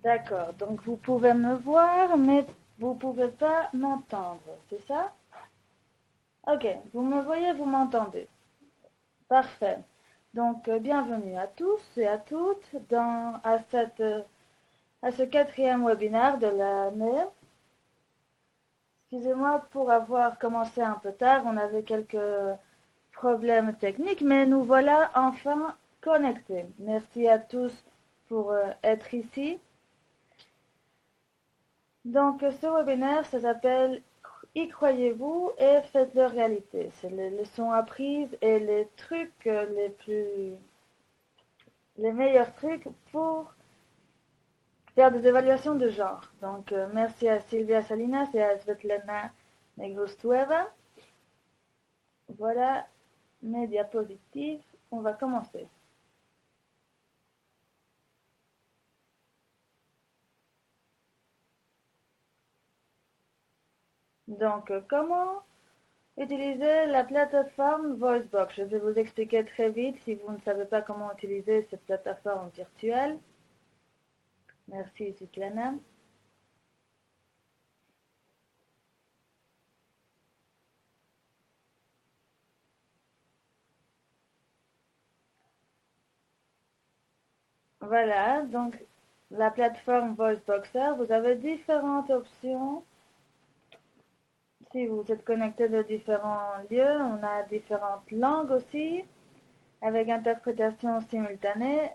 D'accord, donc vous pouvez me voir, mais vous pouvez pas m'entendre, c'est ça? Ok, vous me voyez, vous m'entendez. Parfait. Donc, bienvenue à tous et à toutes à ce quatrième webinaire de l'année. Excusez-moi pour avoir commencé un peu tard, on avait quelques problèmes techniques, mais nous voilà enfin connectés. Merci à tous pour être ici. Donc, ce webinaire, ça s'appelle Y croyez-vous et faites-le réalité. C'est les leçons apprises et les trucs les meilleurs trucs pour faire des évaluations de genre. Donc, merci à Sylvia Salinas et à Svetlana Negrostueva. Voilà mes diapositives. On va commencer. Donc, comment utiliser la plateforme VoiceBox? Je vais vous expliquer très vite si vous ne savez pas comment utiliser cette plateforme virtuelle. Merci, Svetlana. Voilà, donc la plateforme VoiceBoxer, vous avez différentes options. Si vous êtes connecté de différents lieux, on a différentes langues aussi, avec interprétation simultanée.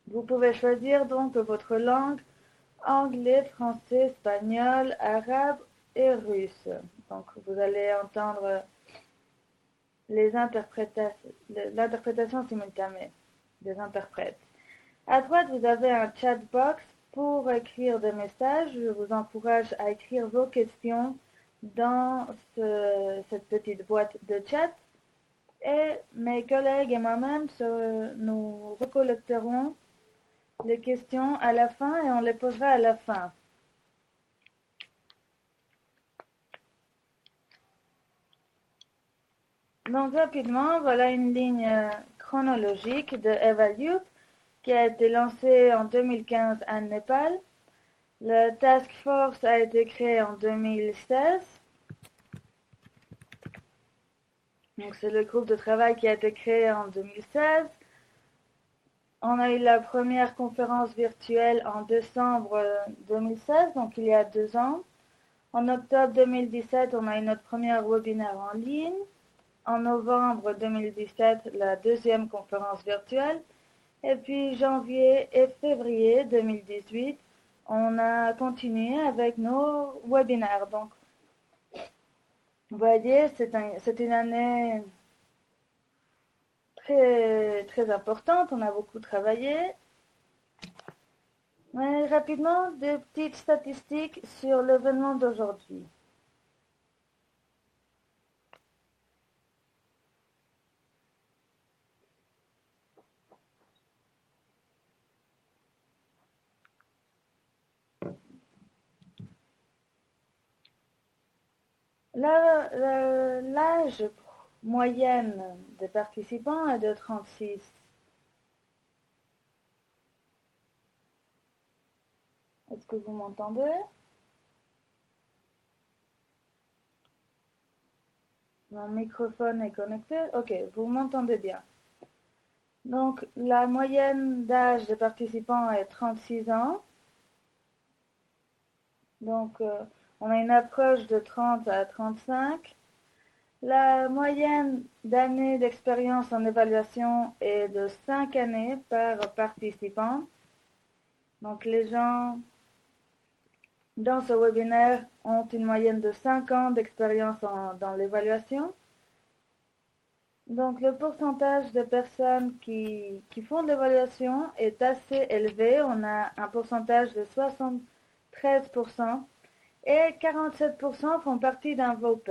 Vous pouvez choisir donc votre langue, anglais, français, espagnol, arabe et russe. Donc vous allez entendre l'interprétation simultanée des interprètes. À droite, vous avez un chat box pour écrire des messages. Je vous encourage à écrire vos questions dans cette petite boîte de chat. Et mes collègues et moi-même, nous recollecterons les questions à la fin et on les posera à la fin. Donc rapidement, voilà une ligne chronologique de Evaluate qui a été lancée en 2015 à Népal. Le Task Force a été créé en 2016. Donc c'est le groupe de travail qui a été créé en 2016. On a eu la première conférence virtuelle en décembre 2016, donc il y a 2 ans. En octobre 2017, on a eu notre premier webinaire en ligne. En novembre 2017, la deuxième conférence virtuelle. Et puis janvier et février 2018, on a continué avec nos webinaires. Donc, vous voyez, c'est une année très, très importante. On a beaucoup travaillé. Mais rapidement, des petites statistiques sur l'événement d'aujourd'hui. L'âge moyenne des participants est de 36. Est-ce que vous m'entendez? Mon microphone est connecté? Ok, vous m'entendez bien. Donc, la moyenne d'âge des participants est 36 ans. Donc, on a une approche de 30 à 35. La moyenne d'années d'expérience en évaluation est de 5 années par participant. Donc, les gens dans ce webinaire ont une moyenne de 5 ans d'expérience dans l'évaluation. Donc, le pourcentage de personnes qui font de l'évaluation est assez élevé. On a un pourcentage de 73% et 47% font partie d'un VOP.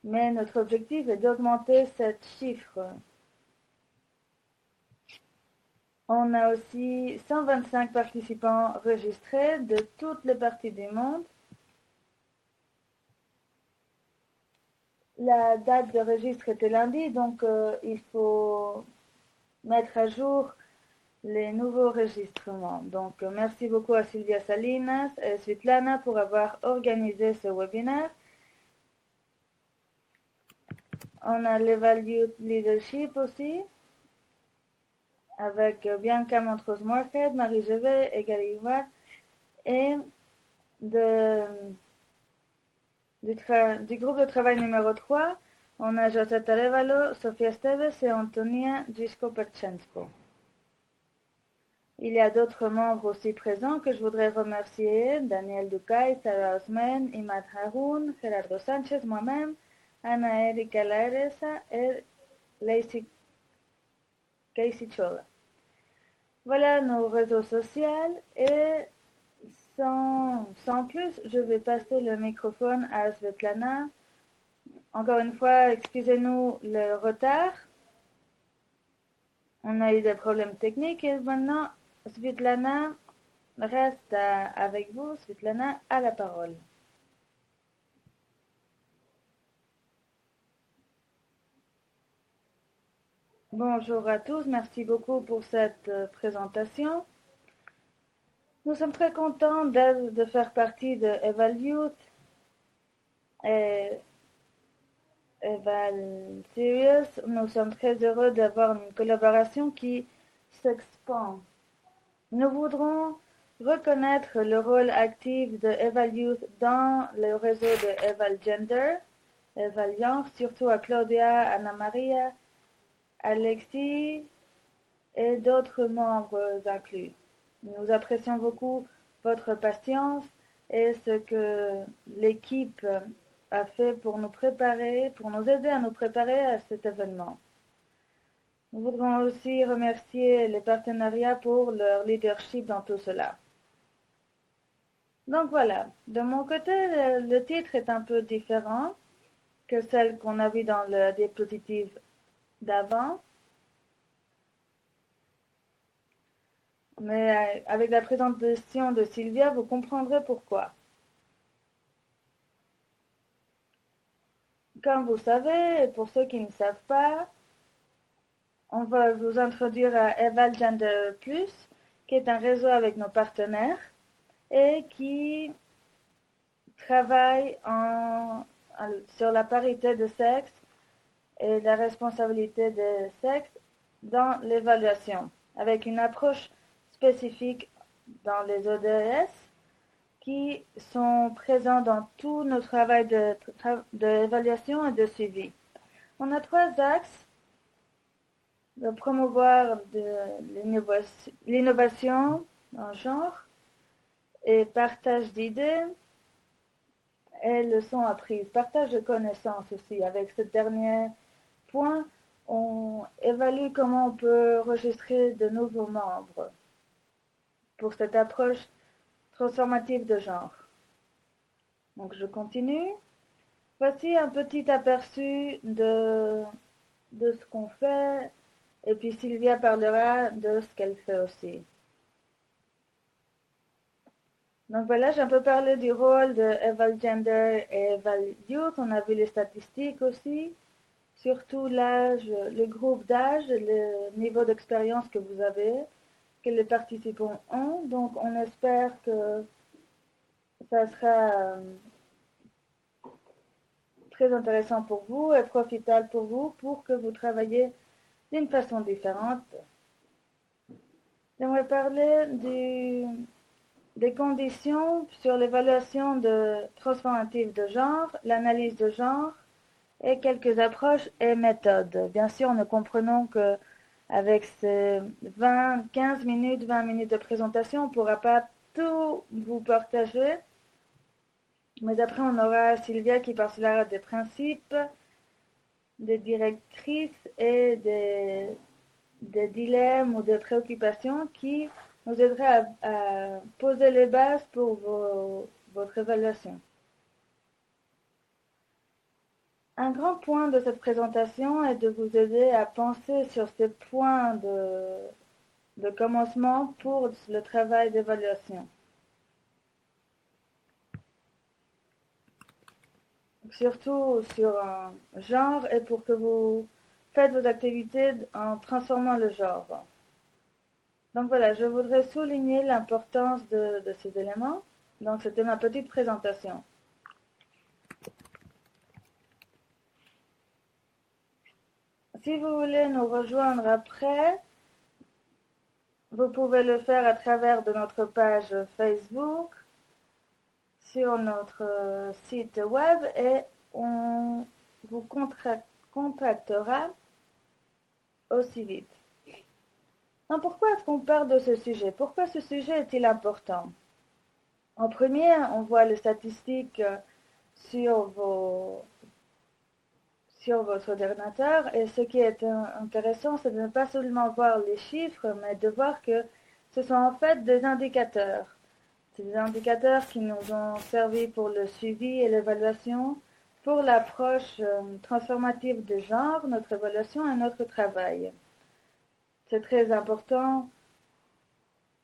Mais notre objectif est d'augmenter ce chiffre. On a aussi 125 participants enregistrés de toutes les parties du monde. La date de registre était lundi, donc il faut mettre à jour les nouveaux enregistrements. Donc, merci beaucoup à Sylvia Salinas et Svetlana pour avoir organisé ce webinaire. On a l'Evaluate Leadership aussi, avec Bianca Montrose-Moorhead, Marie Jevet et Gary Huard, et du groupe de travail numéro 3, on a Josette Arevalo, Sofia Esteves et Antonia Gisko-Perchensko. Il y a d'autres membres aussi présents que je voudrais remercier, Daniel Ducay, Sarah Osman, Imad Haroun, Gerardo Sanchez, moi-même, Ana Erika Laeresa et Casey Chola. Voilà nos réseaux sociaux et sans plus, je vais passer le microphone à Svetlana. Encore une fois, excusez-nous le retard. On a eu des problèmes techniques et maintenant, Svetlana reste avec vous. Svetlana a la parole. Bonjour à tous, merci beaucoup pour cette présentation. Nous sommes très contents de faire partie de Evaluate et Eval Serious. Nous sommes très heureux d'avoir une collaboration qui s'expand. Nous voudrons reconnaître le rôle actif de Evaluate dans le réseau de Eval Gender, Eval Young, surtout à Claudia, Anna Maria, Alexis et d'autres membres inclus. Nous apprécions beaucoup votre patience et ce que l'équipe a fait pour nous préparer, pour nous aider à nous préparer à cet événement. Nous voudrons aussi remercier les partenariats pour leur leadership dans tout cela. Donc voilà, de mon côté, le titre est un peu différent que celle qu'on a vue dans le diapositive d'avant. Mais avec la présentation de Sylvia, vous comprendrez pourquoi. Comme vous savez, et pour ceux qui ne savent pas, on va vous introduire à Eval Gender Plus, qui est un réseau avec nos partenaires et qui travaille sur la parité de sexe et la responsabilité des sexes dans l'évaluation, avec une approche spécifique dans les ODS qui sont présents dans tout nos travail d'évaluation et de suivi. On a 3 axes: de promouvoir l'innovation en genre et partage d'idées et leçons apprises, partage de connaissances aussi. Avec ce dernier point, on évalue comment on peut enregistrer de nouveaux membres pour cette approche transformative de genre. Donc je continue. Voici un petit aperçu de ce qu'on fait, et puis Sylvia parlera de ce qu'elle fait aussi. Donc voilà, j'ai un peu parlé du rôle de Eval Gender et Eval Youth. On a vu les statistiques aussi, surtout l'âge, le groupe d'âge, le niveau d'expérience que vous avez, que les participants ont. Donc on espère que ça sera très intéressant pour vous et profitable pour vous pour que vous travaillez d'une façon différente. J'aimerais parler des conditions sur l'évaluation transformative de genre, l'analyse de genre et quelques approches et méthodes. Bien sûr, nous comprenons que avec ces 15 minutes, 20 minutes de présentation, on ne pourra pas tout vous partager. Mais après, on aura Sylvia qui parlera des principes, des directrices et des dilemmes ou des préoccupations qui nous aideraient à poser les bases pour votre évaluation. Un grand point de cette présentation est de vous aider à penser sur ces points de commencement pour le travail d'évaluation. Surtout sur un genre et pour que vous faites vos activités en transformant le genre. Donc voilà, je voudrais souligner l'importance de ces éléments. Donc c'était ma petite présentation. Si vous voulez nous rejoindre après, vous pouvez le faire à travers de notre page Facebook, sur notre site web et on vous contactera aussi vite. Donc pourquoi est-ce qu'on parle de ce sujet? Pourquoi ce sujet est-il important? En premier, on voit les statistiques sur votre ordinateur et ce qui est intéressant, c'est de ne pas seulement voir les chiffres, mais de voir que ce sont en fait des indicateurs. C'est des indicateurs qui nous ont servi pour le suivi et l'évaluation, pour l'approche transformative de genre, notre évaluation et notre travail. C'est très important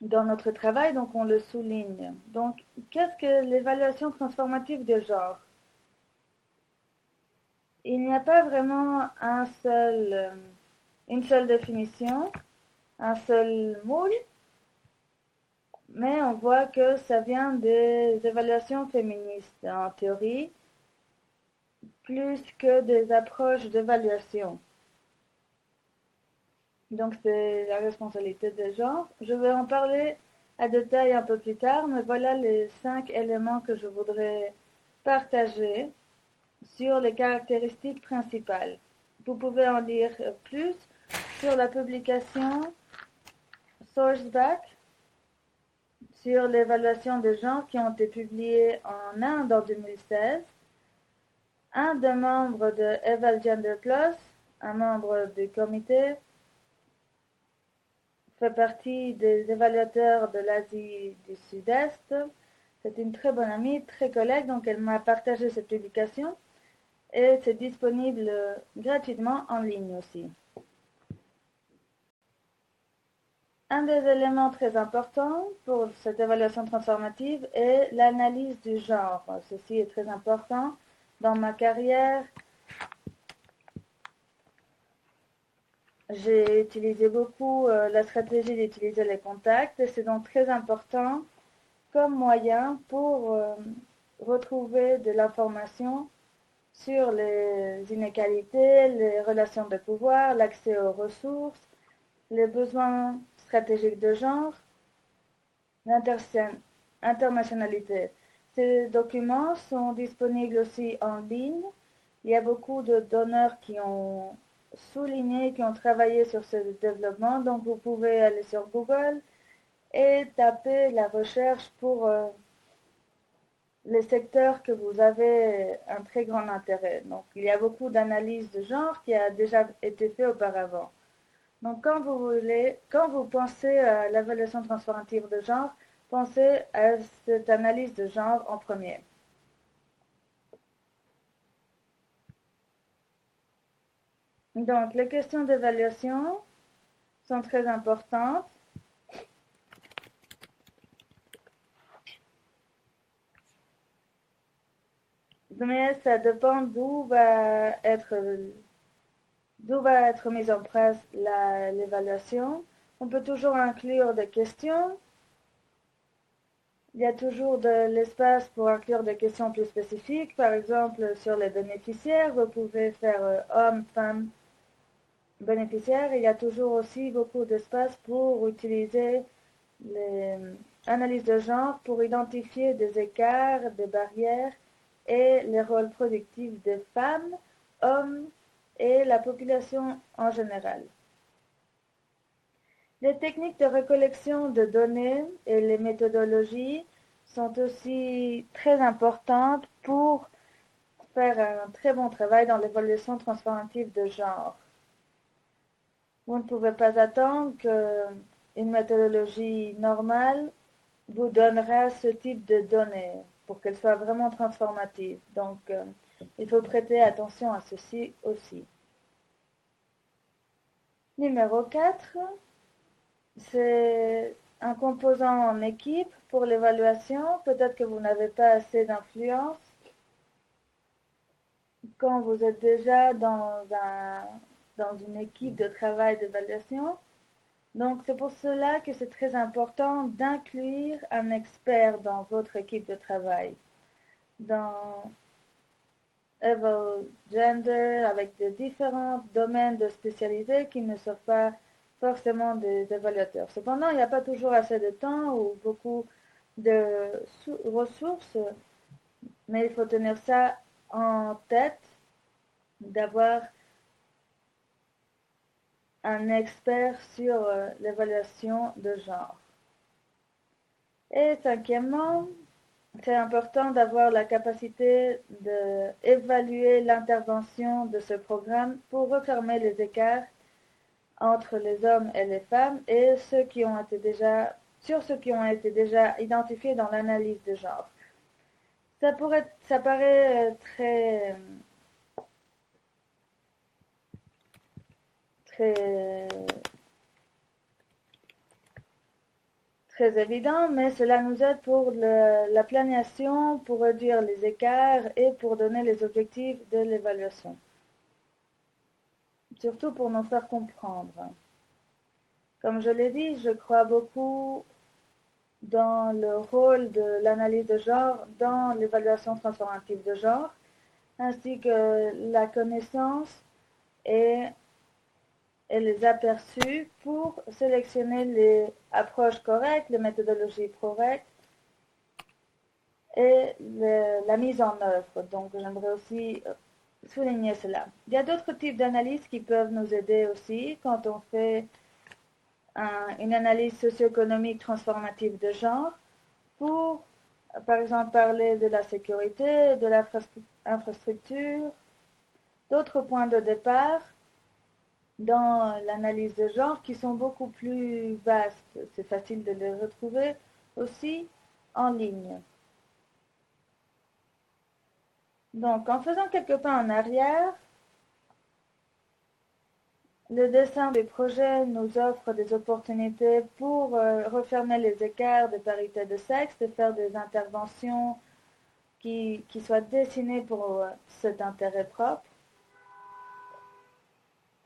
dans notre travail, donc on le souligne. Donc, qu'est-ce que l'évaluation transformative de genre? Il n'y a pas vraiment une seule définition, un seul moule, mais on voit que ça vient des évaluations féministes en théorie, plus que des approches d'évaluation. Donc c'est la responsabilité des genres. Je vais en parler à détail un peu plus tard, mais voilà les 5 éléments que je voudrais partager sur les caractéristiques principales. Vous pouvez en lire plus sur la publication Sourceback sur l'évaluation des genres qui ont été publiés en Inde en 2016. Un des membres de Eval Gender Plus, un membre du comité, fait partie des évaluateurs de l'Asie du Sud-Est. C'est une très bonne amie, très collègue, donc elle m'a partagé cette publication et c'est disponible gratuitement en ligne aussi. Un des éléments très importants pour cette évaluation transformative est l'analyse du genre. Ceci est très important. Dans ma carrière, j'ai utilisé beaucoup la stratégie d'utiliser les contacts et c'est donc très important comme moyen pour retrouver de l'information sur les inégalités, les relations de pouvoir, l'accès aux ressources, les besoins stratégiques de genre, l'internationalité. Ces documents sont disponibles aussi en ligne. Il y a beaucoup de donneurs qui ont souligné, qui ont travaillé sur ce développement. Donc, vous pouvez aller sur Google et taper la recherche pour les secteurs que vous avez un très grand intérêt. Donc, il y a beaucoup d'analyses de genre qui a déjà été fait auparavant. Donc, quand vous pensez à l'évaluation transformative de genre, pensez à cette analyse de genre en premier. Donc, les questions d'évaluation sont très importantes. Mais ça dépend d'où va être mise en place l'évaluation. On peut toujours inclure des questions. Il y a toujours de l'espace pour inclure des questions plus spécifiques. Par exemple, sur les bénéficiaires, vous pouvez faire homme, femme, bénéficiaire. Il y a toujours aussi beaucoup d'espace pour utiliser les analyses de genre pour identifier des écarts, des barrières et les rôles productifs des femmes, hommes et la population en général. Les techniques de recollection de données et les méthodologies sont aussi très importantes pour faire un très bon travail dans l'évaluation transformative de genre. Vous ne pouvez pas attendre qu'une méthodologie normale vous donnera ce type de données pour qu'elle soit vraiment transformative. Donc, il faut prêter attention à ceci aussi. Numéro 4, c'est un composant en équipe pour l'évaluation. Peut-être que vous n'avez pas assez d'influence quand vous êtes déjà dans dans une équipe de travail d'évaluation. Donc, c'est pour cela que c'est très important d'inclure un expert dans votre équipe de travail. Dans Eval Gender, avec des différents domaines de spécialité qui ne sont pas forcément des évaluateurs. Cependant, il n'y a pas toujours assez de temps ou beaucoup de ressources, mais il faut tenir ça en tête, d'avoir un expert sur l'évaluation de genre. Et cinquièmement, c'est important d'avoir la capacité d'évaluer l'intervention de ce programme pour refermer les écarts entre les hommes et les femmes et sur ceux qui ont été déjà identifiés dans l'analyse de genre. Ça paraît très évident, mais cela nous aide pour la planification, pour réduire les écarts et pour donner les objectifs de l'évaluation. Surtout pour nous faire comprendre. Comme je l'ai dit, je crois beaucoup dans le rôle de l'analyse de genre dans l'évaluation transformative de genre, ainsi que la connaissance et les aperçus pour sélectionner les approches correctes, les méthodologies correctes et la mise en œuvre. Donc, j'aimerais aussi souligner cela. Il y a d'autres types d'analyses qui peuvent nous aider aussi quand on fait une analyse socio-économique transformative de genre pour, par exemple, parler de la sécurité, de l'infrastructure, d'autres points de départ dans l'analyse de genre qui sont beaucoup plus vastes. C'est facile de les retrouver aussi en ligne. Donc, en faisant quelques pas en arrière, le dessin des projets nous offre des opportunités pour refermer les écarts de parité de sexe, de faire des interventions qui soient dessinées pour cet intérêt propre.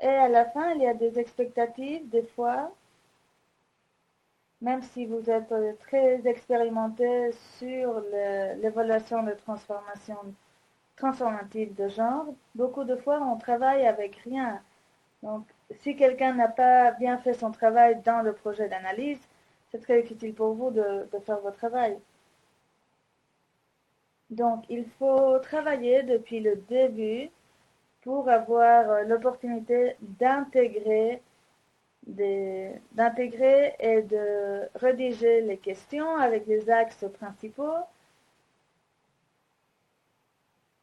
Et à la fin, il y a des expectatives, des fois, même si vous êtes très expérimenté sur l'évaluation de transformative de genre, beaucoup de fois, on travaille avec rien. Donc, si quelqu'un n'a pas bien fait son travail dans le projet d'analyse, c'est très difficile pour vous de faire votre travail. Donc, il faut travailler depuis le début pour avoir l'opportunité d'intégrer et de rédiger les questions avec les axes principaux.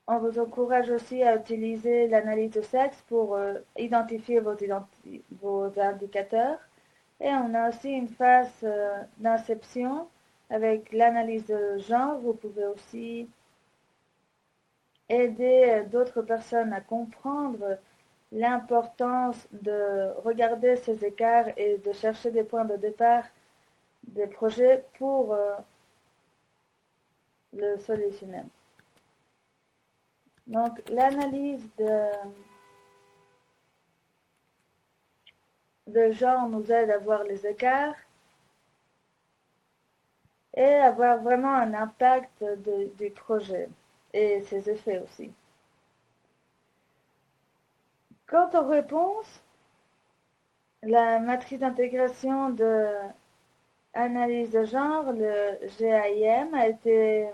On vous encourage aussi à utiliser l'analyse de sexe pour identifier vos indicateurs. Et on a aussi une phase d'inception avec l'analyse de genre. Vous pouvez aussi aider d'autres personnes à comprendre l'importance de regarder ces écarts et de chercher des points de départ des projets pour le solutionner. Donc, l'analyse de genre nous aide à voir les écarts et avoir vraiment un impact du projet et ses effets aussi. Quant aux réponses, la matrice d'intégration de analyse de genre, le GAIM, a été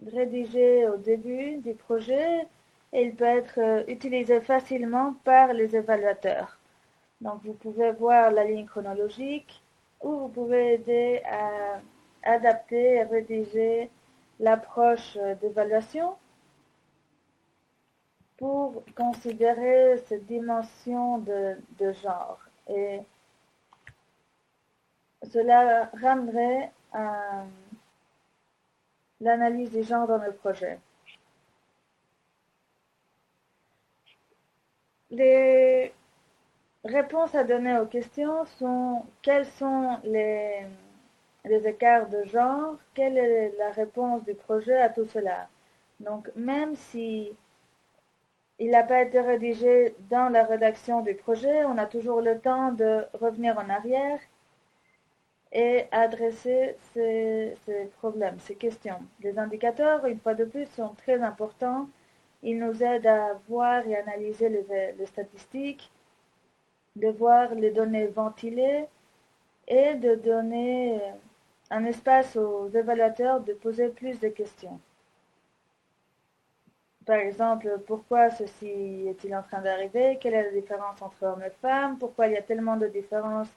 rédigé au début du projet et il peut être utilisé facilement par les évaluateurs. Donc, vous pouvez voir la ligne chronologique ou vous pouvez aider à adapter et rédiger l'approche d'évaluation pour considérer cette dimension de genre. Et cela ramènerait à l'analyse des genres dans le projet. Les réponses à donner aux questions sont quels sont les écarts de genre, quelle est la réponse du projet à tout cela. Donc, même si il n'a pas été rédigé dans la rédaction du projet, on a toujours le temps de revenir en arrière et adresser ces problèmes, ces questions. Les indicateurs, une fois de plus, sont très importants. Ils nous aident à voir et analyser les statistiques, de voir les données ventilées et de donner un espace aux évaluateurs de poser plus de questions. Par exemple, pourquoi ceci est-il en train d'arriver? Quelle est la différence entre hommes et femmes? Pourquoi il y a tellement de différences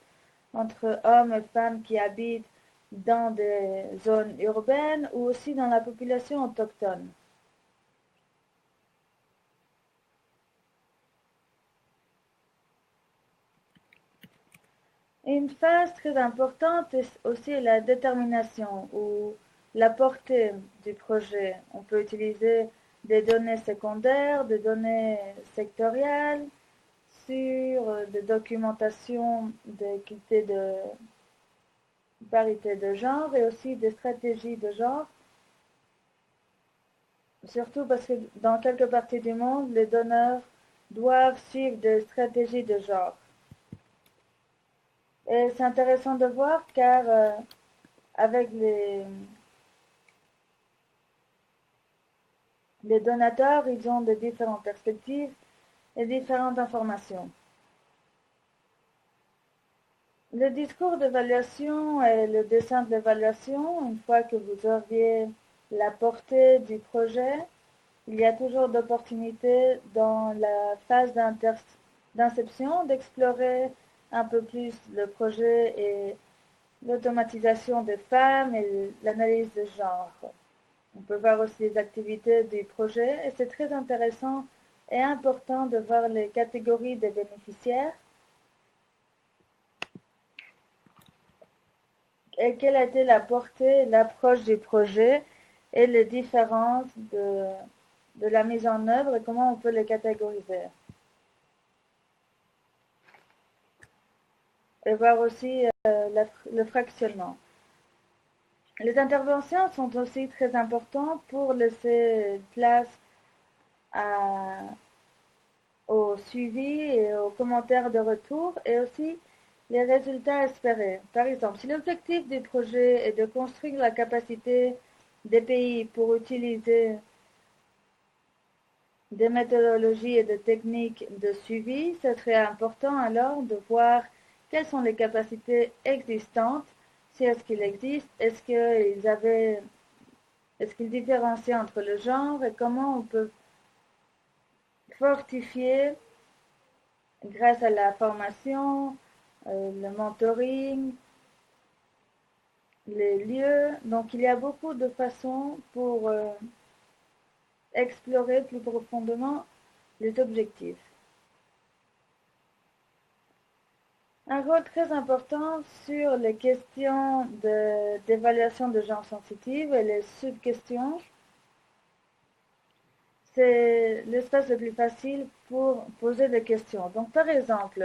entre hommes et femmes qui habitent dans des zones urbaines ou aussi dans la population autochtone? Une phase très importante est aussi la détermination ou la portée du projet. On peut utiliser des données secondaires, des données sectorielles sur des documentations d'équité de parité de genre et aussi des stratégies de genre. Surtout parce que dans quelques parties du monde, les donneurs doivent suivre des stratégies de genre. Et c'est intéressant de voir car avec les donateurs, ils ont de différentes perspectives et différentes informations. Le discours d'évaluation et le dessin de l'évaluation, une fois que vous auriez la portée du projet, il y a toujours d'opportunités dans la phase d'inception d'explorer un peu plus le projet et l'automatisation des femmes et l'analyse de genre. On peut voir aussi les activités du projet et c'est très intéressant et important de voir les catégories des bénéficiaires et quelle a été la portée, l'approche du projet et les différences de la mise en œuvre et comment on peut les catégoriser. Et voir aussi le fractionnement. Les interventions sont aussi très importantes pour laisser place à, au suivi et aux commentaires de retour et aussi les résultats espérés. Par exemple, si l'objectif du projet est de construire la capacité des pays pour utiliser des méthodologies et des techniques de suivi, ce serait important alors de voir quelles sont les capacités existantes, si est-ce qu'il existe, est-ce qu'ils différencient entre le genre et comment on peut fortifier grâce à la formation, le mentoring, les lieux. Donc il y a beaucoup de façons pour explorer plus profondément les objectifs. Un rôle très important sur les questions d'évaluation de genre sensitive et les sub-questions. C'est l'espace le plus facile pour poser des questions. Donc par exemple,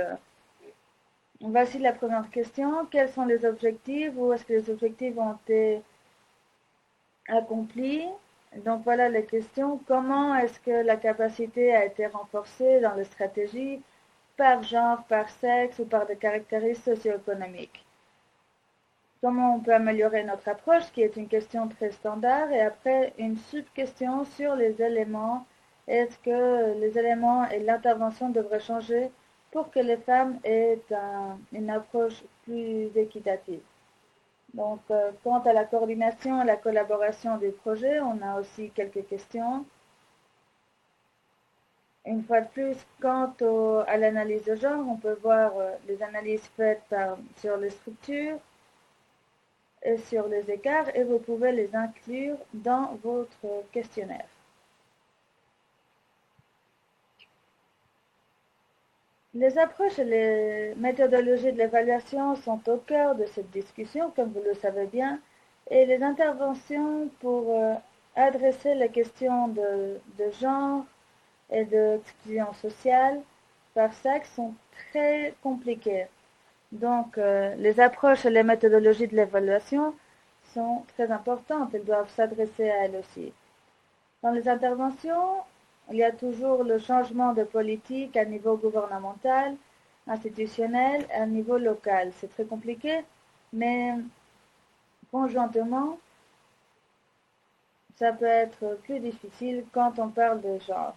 voici la première question. Quels sont les objectifs? Où est-ce que les objectifs ont été accomplis? Donc voilà les questions. Comment est-ce que la capacité a été renforcée dans les stratégies par genre, par sexe ou par des caractéristiques socio-économiques? Comment on peut améliorer notre approche, qui est une question très standard, et après une sub-question sur les éléments. Est-ce que les éléments et l'intervention devraient changer pour que les femmes aient une approche plus équitative? Donc, quant à la coordination et la collaboration des projets, on a aussi quelques questions. Une fois de plus, à l'analyse de genre, on peut voir les analyses faites sur les structures et sur les écarts et vous pouvez les inclure dans votre questionnaire. Les approches et les méthodologies de l'évaluation sont au cœur de cette discussion, comme vous le savez bien, et les interventions pour adresser les questions de genre et d'exclusion sociale par sexe sont très compliquées. Donc, les approches et les méthodologies de l'évaluation sont très importantes. Elles doivent s'adresser à elles aussi. Dans les interventions, il y a toujours le changement de politique à niveau gouvernemental, institutionnel, à niveau local. C'est très compliqué, mais conjointement, ça peut être plus difficile quand on parle de genre.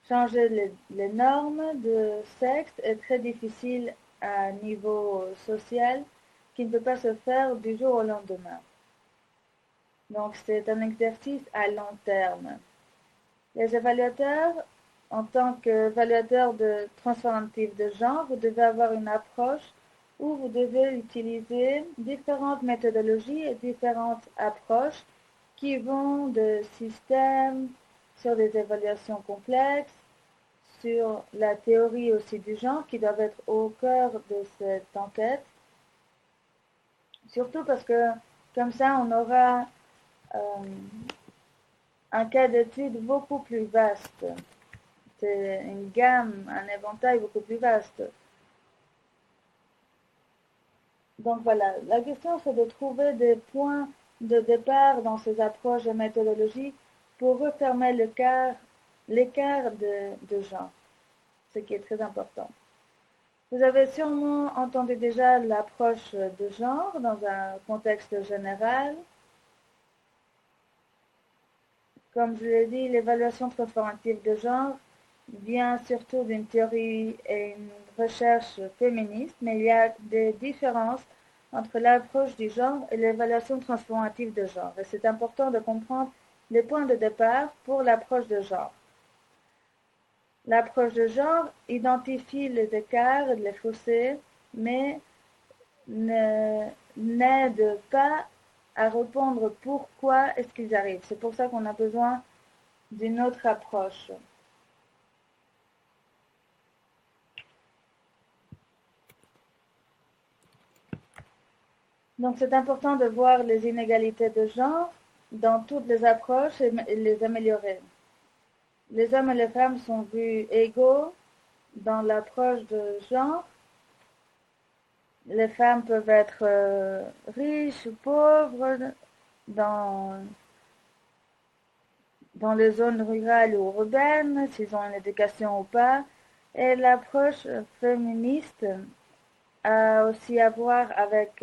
Changer les normes de sexe est très difficile à niveau social, qui ne peut pas se faire du jour au lendemain. Donc c'est un exercice à long terme. Les évaluateurs, en tant qu'évaluateurs de transformatifs de genre, vous devez avoir une approche où vous devez utiliser différentes méthodologies et différentes approches qui vont de systèmes sur des évaluations complexes, sur la théorie aussi du genre qui doivent être au cœur de cette enquête. Surtout parce que comme ça, on aura un cas d'étude beaucoup plus vaste. C'est une gamme, un éventail beaucoup plus vaste. Donc voilà, la question c'est de trouver des points de départ dans ces approches et méthodologies pour refermer l'écart de genre, ce qui est très important. Vous avez sûrement entendu déjà l'approche de genre dans un contexte général. Comme je l'ai dit, l'évaluation transformative de genre vient surtout d'une théorie et une recherche féministe, mais il y a des différences entre l'approche du genre et l'évaluation transformative de genre. Et c'est important de comprendre les points de départ pour l'approche de genre. L'approche de genre identifie les écarts et les fossés, mais n'aide pas à répondre pourquoi est-ce qu'ils arrivent. C'est pour ça qu'on a besoin d'une autre approche. Donc c'est important de voir les inégalités de genre dans toutes les approches et les améliorer. Les hommes et les femmes sont vus égaux dans l'approche de genre. Les femmes peuvent être riches ou pauvres dans les zones rurales ou urbaines, s'ils ont une éducation ou pas. Et l'approche féministe a aussi à voir avec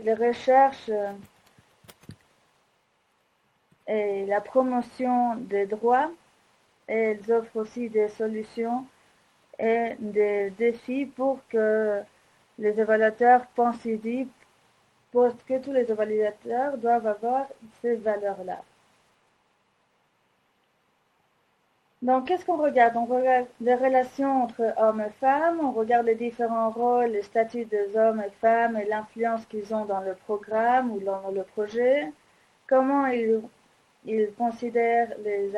les recherches et la promotion des droits. Et elles offrent aussi des solutions et des défis pour que les évaluateurs pensent y, parce que tous les évaluateurs doivent avoir ces valeurs-là. Donc, qu'est-ce qu'on regarde? On regarde les relations entre hommes et femmes, on regarde les différents rôles, les statuts des hommes et femmes et l'influence qu'ils ont dans le programme ou dans le projet, comment ils considèrent les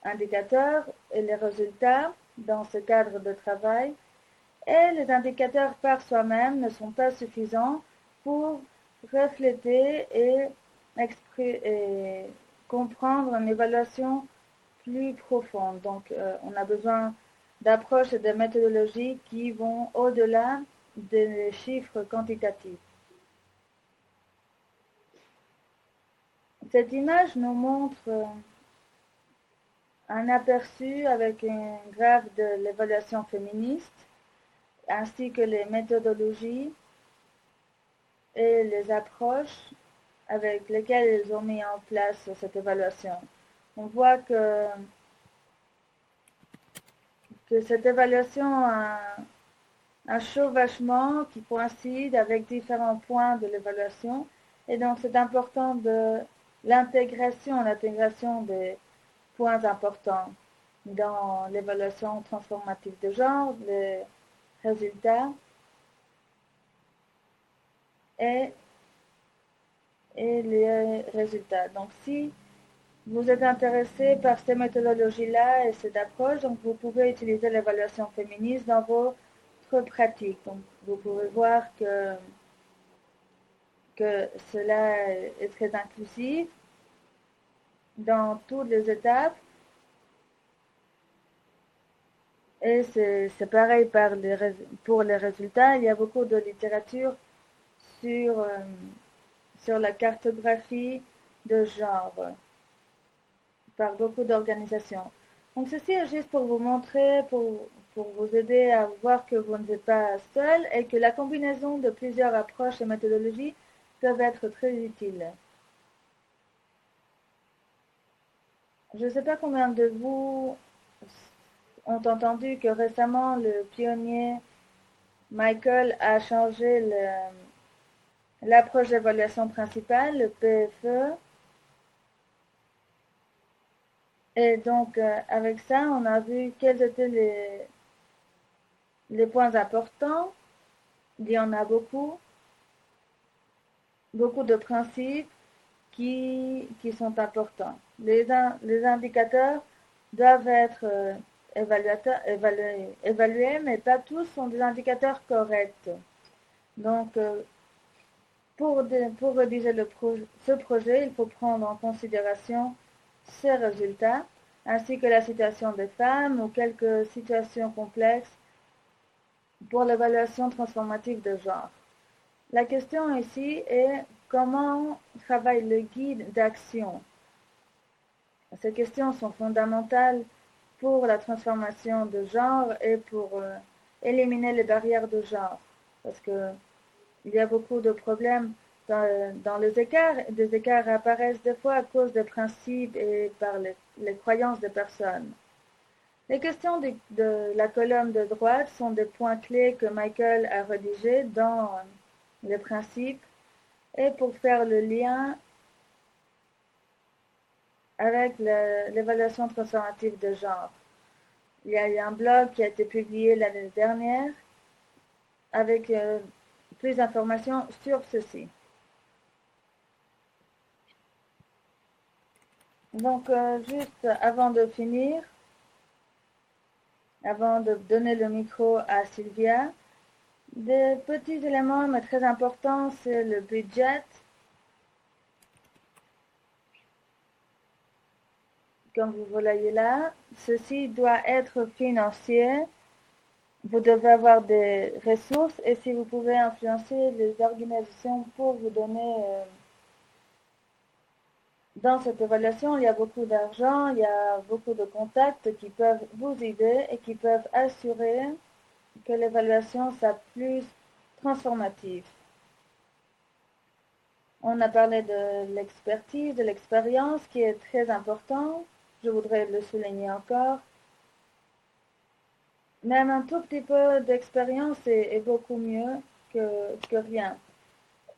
indicateurs et les résultats dans ce cadre de travail. Et les indicateurs par soi-même ne sont pas suffisants pour refléter et comprendre une évaluation plus profonde. Donc, on a besoin d'approches et de méthodologies qui vont au-delà des chiffres quantitatifs. Cette image nous montre un aperçu avec un graphe de l'évaluation féministe, ainsi que les méthodologies et les approches avec lesquelles ils ont mis en place cette évaluation. On voit que cette évaluation a un chevauchement qui coïncide avec différents points de l'évaluation. Et donc, c'est important de l'intégration des points importants dans l'évaluation transformative de genre, les résultats et les résultats. Donc, si vous êtes intéressé par ces méthodologies-là et cette approche, donc vous pouvez utiliser l'évaluation féministe dans votre pratique. Donc, vous pouvez voir que cela est très inclusif dans toutes les étapes. Et c'est pareil pour les résultats. Il y a beaucoup de littérature sur la cartographie de genre. par beaucoup d'organisations. Donc ceci est juste pour vous montrer, pour vous aider à voir que vous n'êtes pas seul et que la combinaison de plusieurs approches et méthodologies peuvent être très utiles. Je ne sais pas combien de vous ont entendu que récemment le pionnier Michael a changé l'approche d'évaluation principale, le PFE. Et donc, avec ça, on a vu quels étaient les points importants. Il y en a beaucoup de principes qui sont importants. Les indicateurs doivent être évalués, mais pas tous sont des indicateurs corrects. Donc, pour rédiger ce projet, il faut prendre en considération ces résultats, ainsi que la situation des femmes ou quelques situations complexes pour l'évaluation transformative de genre. La question ici est comment travaille le guide d'action. Ces questions sont fondamentales pour la transformation de genre et pour éliminer les barrières de genre, parce que il y a beaucoup de problèmes dans les écarts. Des écarts apparaissent des fois à cause des principes et par les croyances des personnes. Les questions de la colonne de droite sont des points clés que Michael a rédigés dans les principes et pour faire le lien avec l'évaluation transformative de genre. Il y a eu un blog qui a été publié l'année dernière avec plus d'informations sur ceci. Donc, juste avant de finir, avant de donner le micro à Sylvia, des petits éléments mais très importants, c'est le budget. Comme vous voyez là, ceci doit être financier. Vous devez avoir des ressources et si vous pouvez influencer les organisations pour vous donner dans cette évaluation, il y a beaucoup d'argent, il y a beaucoup de contacts qui peuvent vous aider et qui peuvent assurer que l'évaluation soit plus transformative. On a parlé de l'expertise, de l'expérience qui est très important. Je voudrais le souligner encore. Même un tout petit peu d'expérience est beaucoup mieux que rien.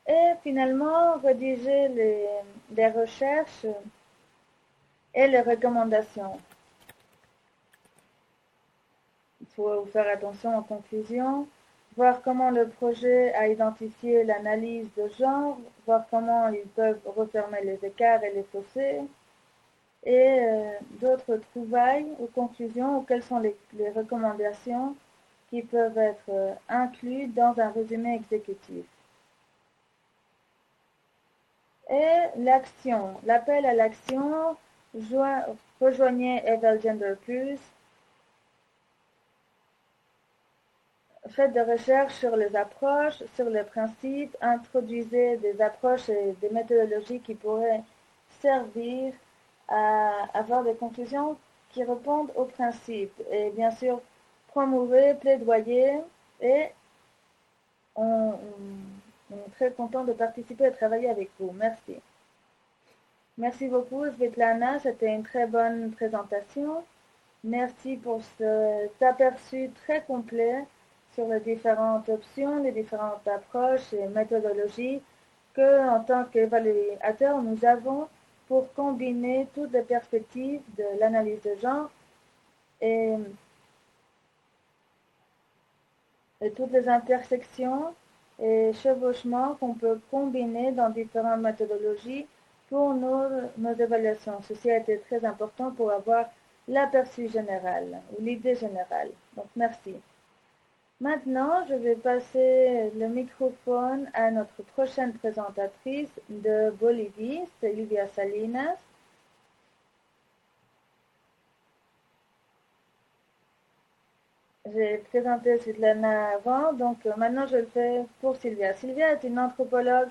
Et finalement, rédiger les recherches et les recommandations. Il faut faire attention aux conclusions, voir comment le projet a identifié l'analyse de genre, voir comment ils peuvent refermer les écarts et les fossés, et d'autres trouvailles ou conclusions, ou quelles sont les recommandations qui peuvent être incluses dans un résumé exécutif. Et l'action, l'appel à l'action, rejoignez Evalgender Plus, faites des recherches sur les approches, sur les principes, introduisez des approches et des méthodologies qui pourraient servir à avoir des conclusions qui répondent aux principes. Et bien sûr, promouvez, plaidoyer et on est très content de participer et de travailler avec vous. Merci. Merci beaucoup, Svetlana. C'était une très bonne présentation. Merci pour cet aperçu très complet sur les différentes options, les différentes approches et méthodologies que, en tant qu'évaluateur, nous avons pour combiner toutes les perspectives de l'analyse de genre et toutes les intersections et chevauchements qu'on peut combiner dans différentes méthodologies pour nos évaluations. Ceci a été très important pour avoir l'aperçu général ou l'idée générale. Donc, merci. Maintenant, je vais passer le microphone à notre prochaine présentatrice de Bolivie, Silvia Salinas. J'ai présenté Svetlana avant, donc maintenant je le fais pour Sylvia. Sylvia est une anthropologue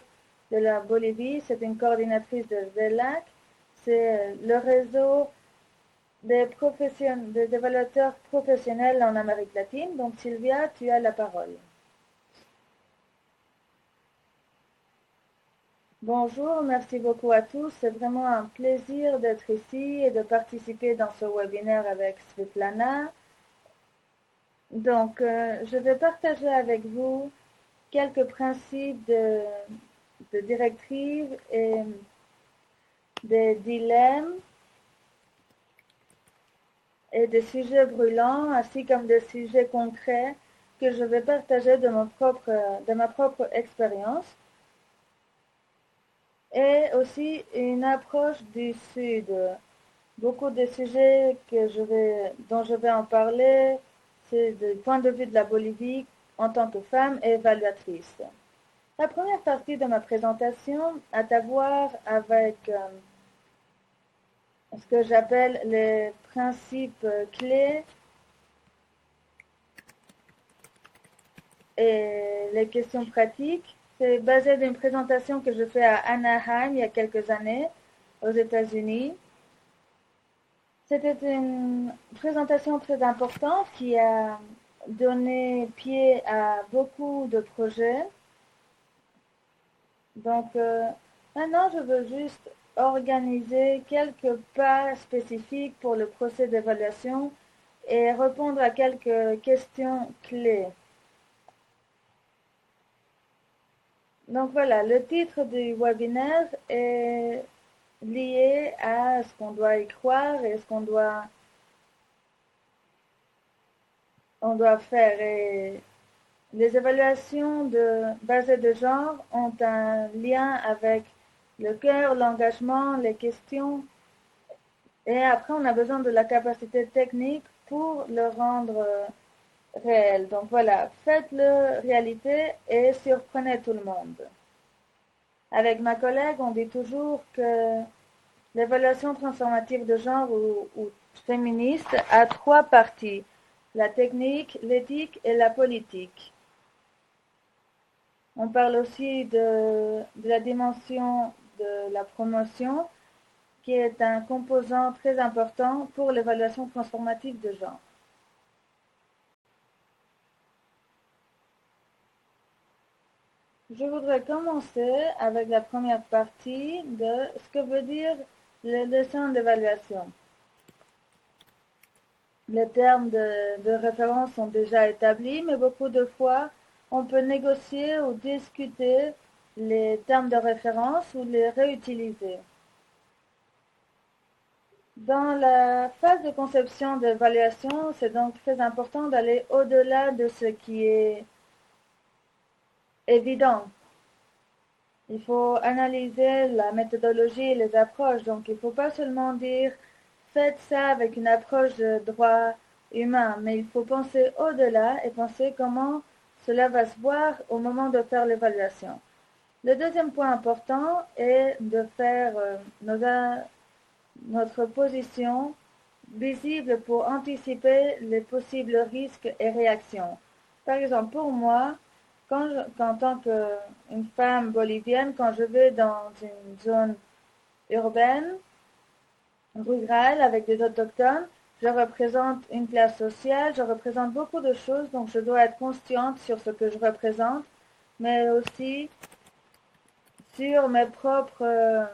de la Bolivie, c'est une coordinatrice de ZELAC, c'est le réseau des évaluateurs professionnels en Amérique latine. Donc Sylvia, tu as la parole. Bonjour, merci beaucoup à tous. C'est vraiment un plaisir d'être ici et de participer dans ce webinaire avec Svetlana. Donc, je vais partager avec vous quelques principes de directives et des dilemmes et des sujets brûlants, ainsi comme des sujets concrets que je vais partager de ma propre expérience. Et aussi une approche du Sud. Beaucoup de sujets dont je vais en parler, c'est du point de vue de la Bolivie en tant que femme et évaluatrice. La première partie de ma présentation a à voir avec ce que j'appelle les principes clés et les questions pratiques. C'est basé d'une présentation que je fais à Anaheim il y a quelques années aux États-Unis. C'était une présentation très importante qui a donné pied à beaucoup de projets. Donc, maintenant, je veux juste organiser quelques pas spécifiques pour le procès d'évaluation et répondre à quelques questions clés. Donc voilà, le titre du webinaire est lié à ce qu'on doit y croire et ce qu'on doit faire. Et les évaluations basées de genre ont un lien avec le cœur, l'engagement, les questions. Et après, on a besoin de la capacité technique pour le rendre réel. Donc voilà, faites-le réalité et surprenez tout le monde. Avec ma collègue, on dit toujours que l'évaluation transformative de genre ou féministe a trois parties: la technique, l'éthique et la politique. On parle aussi de la dimension de la promotion, qui est un composant très important pour l'évaluation transformative de genre. Je voudrais commencer avec la première partie de ce que veut dire les leçons d'évaluation. Les termes de référence sont déjà établis, mais beaucoup de fois, on peut négocier ou discuter les termes de référence ou les réutiliser. Dans la phase de conception d'évaluation, c'est donc très important d'aller au-delà de ce qui est évident. Il faut analyser la méthodologie et les approches. Donc, il ne faut pas seulement dire faites ça avec une approche de droit humain, mais il faut penser au-delà et penser comment cela va se voir au moment de faire l'évaluation. Le deuxième point important est de faire notre position visible pour anticiper les possibles risques et réactions. Par exemple, pour moi, en tant qu'une femme bolivienne, quand je vais dans une zone urbaine, rurale, avec des autochtones, je représente une classe sociale, je représente beaucoup de choses, donc je dois être consciente sur ce que je représente, mais aussi sur mes propres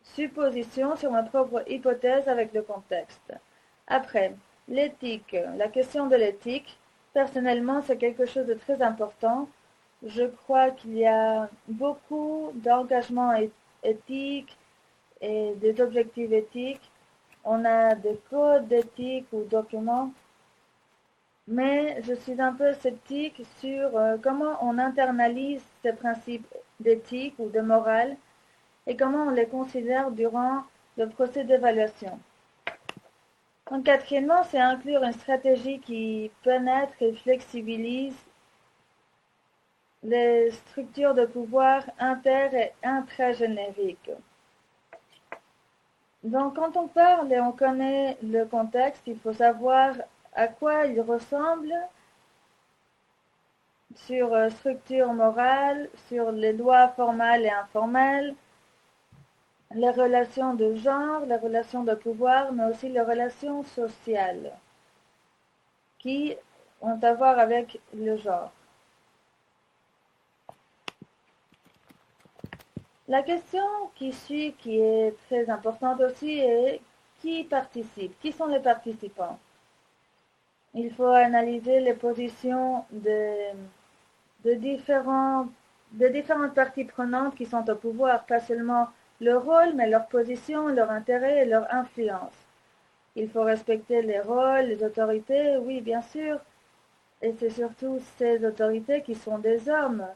suppositions, sur ma propre hypothèse avec le contexte. Après, l'éthique. La question de l'éthique, personnellement, c'est quelque chose de très important. Je crois qu'il y a beaucoup d'engagements éthiques et des objectifs éthiques. On a des codes d'éthique ou documents, mais je suis un peu sceptique sur comment on internalise ces principes d'éthique ou de morale et comment on les considère durant le procès d'évaluation. En quatrièmement, c'est inclure une stratégie qui pénètre et flexibilise les structures de pouvoir inter- et intragénériques. Donc, quand on parle et on connaît le contexte, il faut savoir à quoi il ressemble sur structure morale, sur les lois formelles et informelles, les relations de genre, les relations de pouvoir, mais aussi les relations sociales qui ont à voir avec le genre. La question qui suit, qui est très importante aussi, est qui participe? Qui sont les participants? Il faut analyser les positions de, différents, de différentes parties prenantes qui sont au pouvoir, pas seulement leur rôle, mais leur position, leur intérêt et leur influence. Il faut respecter les rôles, les autorités, oui, bien sûr, et c'est surtout ces autorités qui sont des hommes.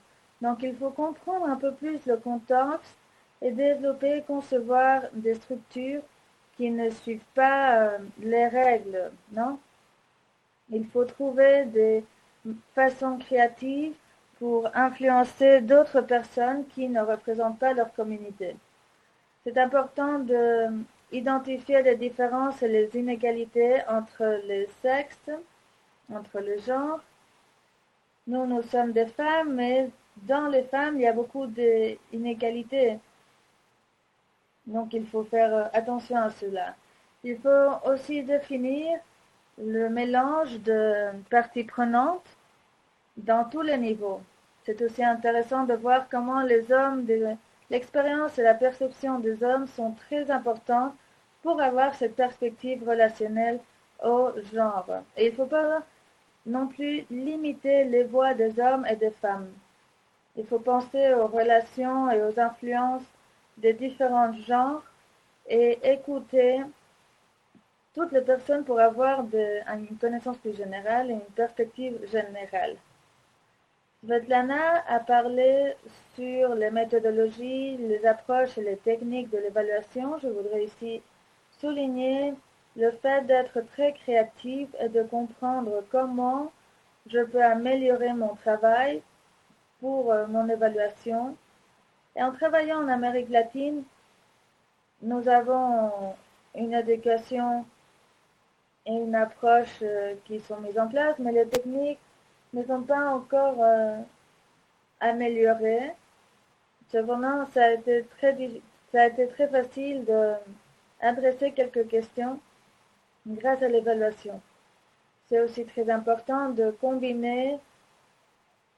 Donc il faut comprendre un peu plus le contexte et développer, concevoir des structures qui ne suivent pas les règles, non? Il faut trouver des façons créatives pour influencer d'autres personnes qui ne représentent pas leur communauté. C'est important d'identifier les différences et les inégalités entre les sexes, entre les genres. Nous sommes des femmes, mais dans les femmes, il y a beaucoup d'inégalités. Donc, il faut faire attention à cela. Il faut aussi définir le mélange de parties prenantes dans tous les niveaux. C'est aussi intéressant de voir comment les hommes, l'expérience et la perception des hommes sont très importantes pour avoir cette perspective relationnelle au genre. Et il ne faut pas non plus limiter les voix des hommes et des femmes. Il faut penser aux relations et aux influences des différents genres et écouter toutes les personnes pour avoir une connaissance plus générale et une perspective générale. Svetlana a parlé sur les méthodologies, les approches et les techniques de l'évaluation. Je voudrais ici souligner le fait d'être très créatif et de comprendre comment je peux améliorer mon travail pour mon évaluation. Et en travaillant en Amérique latine, nous avons une éducation et une approche qui sont mises en place, mais les techniques ne sont pas encore améliorées. Cependant, ça a été très facile d'adresser quelques questions grâce à l'évaluation. C'est aussi très important de combiner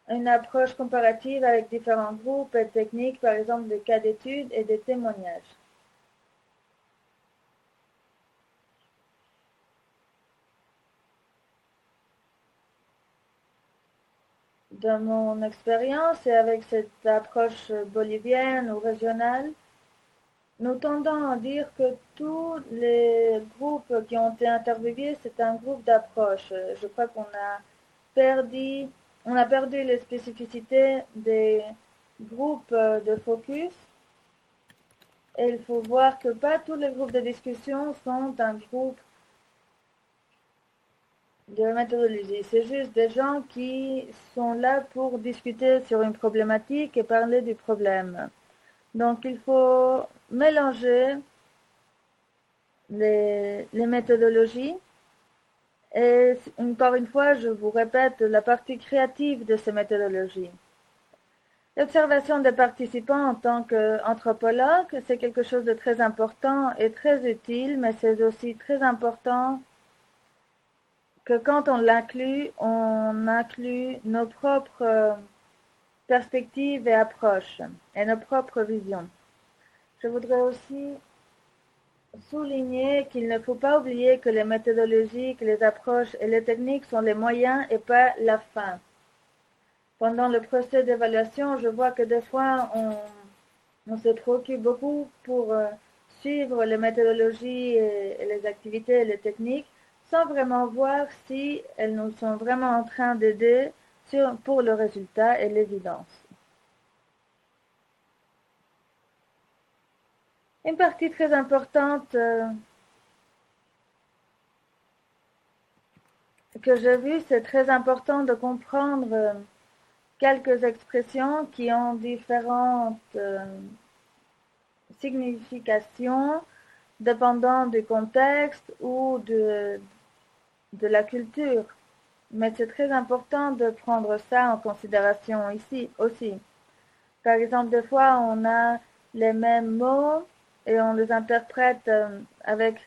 une approche comparative avec différents groupes et techniques, par exemple des cas d'études et des témoignages. De mon expérience et avec cette approche bolivienne ou régionale, nous tendons à dire que tous les groupes qui ont été interviewés, c'est un groupe d'approche. Je crois on a perdu les spécificités des groupes de focus. Et il faut voir que pas tous les groupes de discussion sont un groupe de méthodologie. C'est juste des gens qui sont là pour discuter sur une problématique et parler du problème. Donc il faut mélanger les méthodologies. Et encore une fois, je vous répète la partie créative de ces méthodologies. L'observation des participants en tant qu'anthropologue, c'est quelque chose de très important et très utile, mais c'est aussi très important que quand on inclut nos propres perspectives et approches et nos propres visions. Je voudrais aussi souligner qu'il ne faut pas oublier que les méthodologies, que les approches et les techniques sont les moyens et pas la fin. Pendant le procès d'évaluation, je vois que des fois, on se préoccupe beaucoup pour suivre les méthodologies et les activités et les techniques sans vraiment voir si elles nous sont vraiment en train d'aider pour le résultat et l'évidence. Une partie très importante que j'ai vue, c'est très important de comprendre quelques expressions qui ont différentes significations dépendant du contexte ou de la culture. Mais c'est très important de prendre ça en considération ici aussi. Par exemple, des fois, on a les mêmes mots et on les interprète avec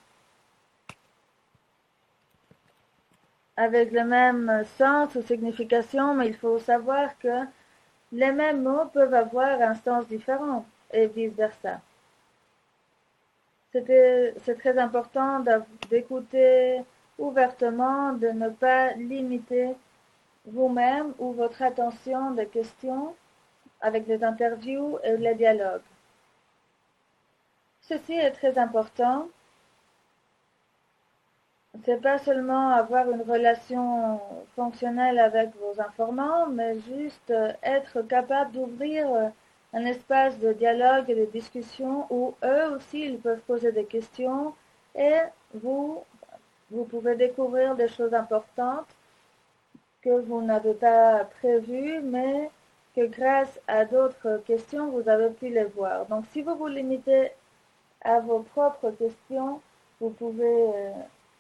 le même sens ou signification, mais il faut savoir que les mêmes mots peuvent avoir un sens différent et vice-versa. C'est très important d'écouter ouvertement, de ne pas limiter vous-même ou votre attention des questions avec les interviews et les dialogues. Ceci est très important. C'est pas seulement avoir une relation fonctionnelle avec vos informants, mais juste être capable d'ouvrir un espace de dialogue et de discussion où eux aussi ils peuvent poser des questions et vous, vous pouvez découvrir des choses importantes que vous n'avez pas prévues, mais que grâce à d'autres questions, vous avez pu les voir. Donc si vous vous limitez à vos propres questions, vous pouvez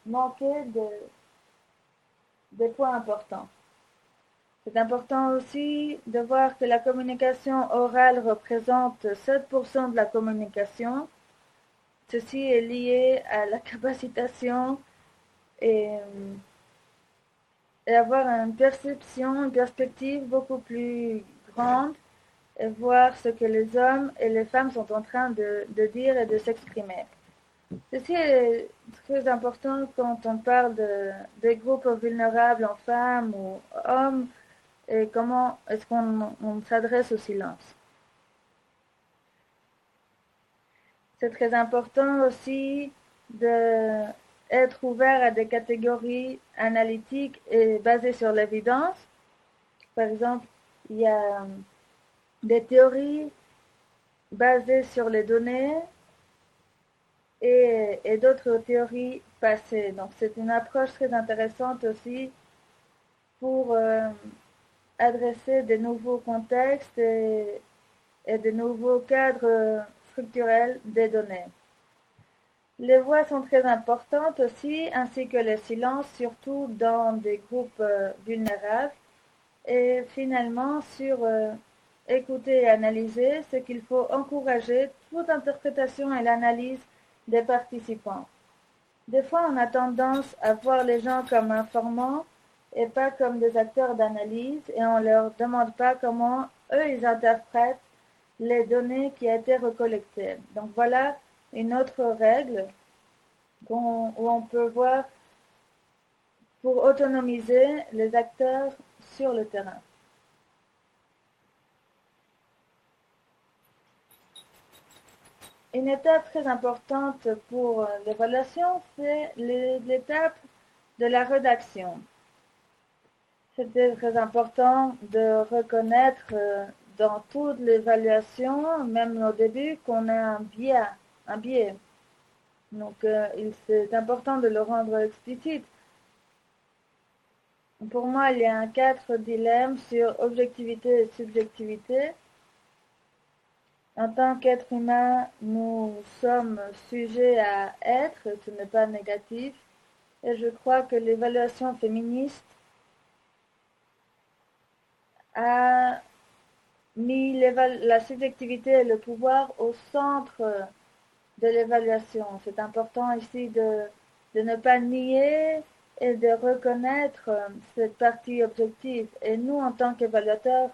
manquer des points importants. C'est important aussi de voir que la communication orale représente 7% de la communication. Ceci est lié à la capacitation et avoir une perception, une perspective beaucoup plus grande et voir ce que les hommes et les femmes sont en train de dire et de s'exprimer. Ceci est très important quand on parle des groupes vulnérables en femmes ou hommes et comment est-ce qu'on s'adresse au silence. C'est très important aussi d'être ouvert à des catégories analytiques et basées sur l'évidence. Par exemple, il y a des théories basées sur les données et d'autres théories passées. Donc c'est une approche très intéressante aussi pour adresser de nouveaux contextes et de nouveaux cadres structurels des données. Les voix sont très importantes aussi, ainsi que le silence, surtout dans des groupes vulnérables. Et finalement, sur écouter et analyser, c'est qu'il faut encourager toute interprétation et l'analyse des participants. Des fois, on a tendance à voir les gens comme informants et pas comme des acteurs d'analyse et on ne leur demande pas comment eux, ils interprètent les données qui ont été recollectées. Donc voilà une autre règle où on peut voir pour autonomiser les acteurs sur le terrain. Une étape très importante pour l'évaluation, c'est l'étape de la rédaction. C'était très important de reconnaître dans toute l'évaluation, même au début, qu'on a un biais. Donc, c'est important de le rendre explicite. Pour moi, il y a 4 dilemmes sur objectivité et subjectivité. En tant qu'être humain, nous sommes sujets à être, ce n'est pas négatif. Et je crois que l'évaluation féministe a mis la subjectivité et le pouvoir au centre de l'évaluation. C'est important ici de ne pas nier et de reconnaître cette partie objective. Et nous, en tant qu'évaluateurs,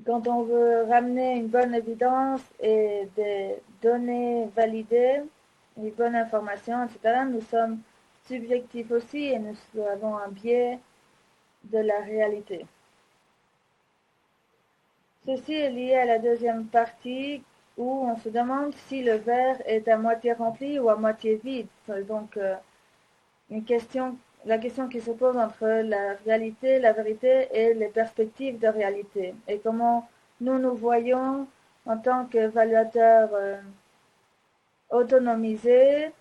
quand on veut ramener une bonne évidence et des données validées, une bonne information, etc., nous sommes subjectifs aussi et nous avons un biais de la réalité. Ceci est lié à la deuxième partie où on se demande si le verre est à moitié rempli ou à moitié vide. Donc, la question qui se pose entre la réalité, la vérité et les perspectives de réalité. Et comment nous voyons en tant qu'évaluateurs autonomisés,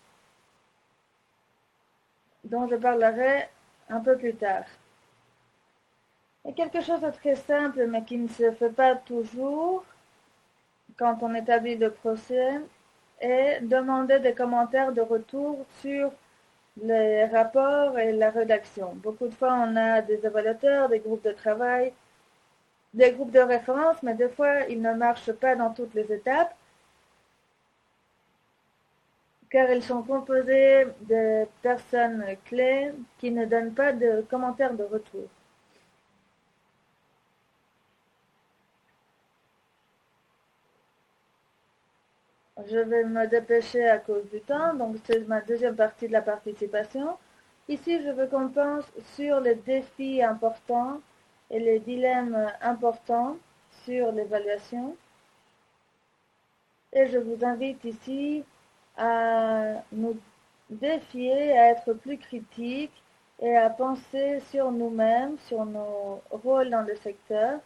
dont je parlerai un peu plus tard. Et quelque chose de très simple, mais qui ne se fait pas toujours quand on établit le procès, est demander des commentaires de retour sur les rapports et la rédaction. Beaucoup de fois, on a des évaluateurs, des groupes de travail, des groupes de référence, mais des fois, ils ne marchent pas dans toutes les étapes. car ils sont composés de personnes clés qui ne donnent pas de commentaires de retour. Je vais me dépêcher à cause du temps, donc c'est ma deuxième partie de la participation. Ici, je veux qu'on pense sur les défis importants et les dilemmes importants sur l'évaluation. Et je vous invite ici à nous défier, à être plus critiques et à penser sur nous-mêmes, sur nos rôles dans le secteur.